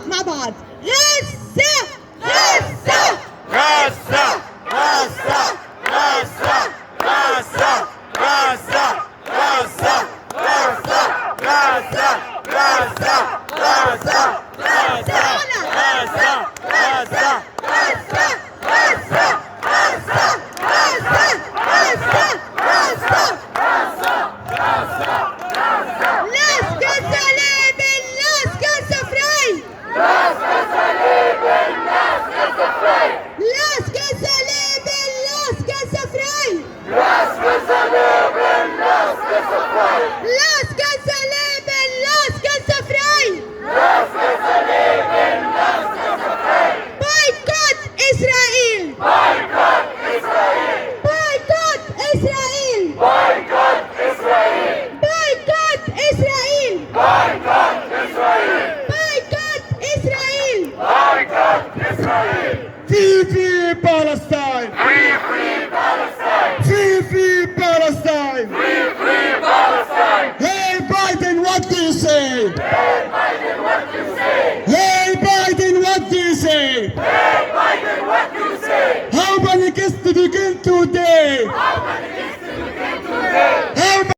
مع بعض. غزة غزة غزة غزة غزة غزة غزة غزة غزة غزة غزة غزة غزة غزة غزة Free, free Palestine! Free, free Palestine! Free, free Palestine! Free, free Palestine! Hey Biden, what do you say? Hey Biden, what do you say? Hey Biden, what do you say? Hey Biden, what do you say? How many kids did you kill today? How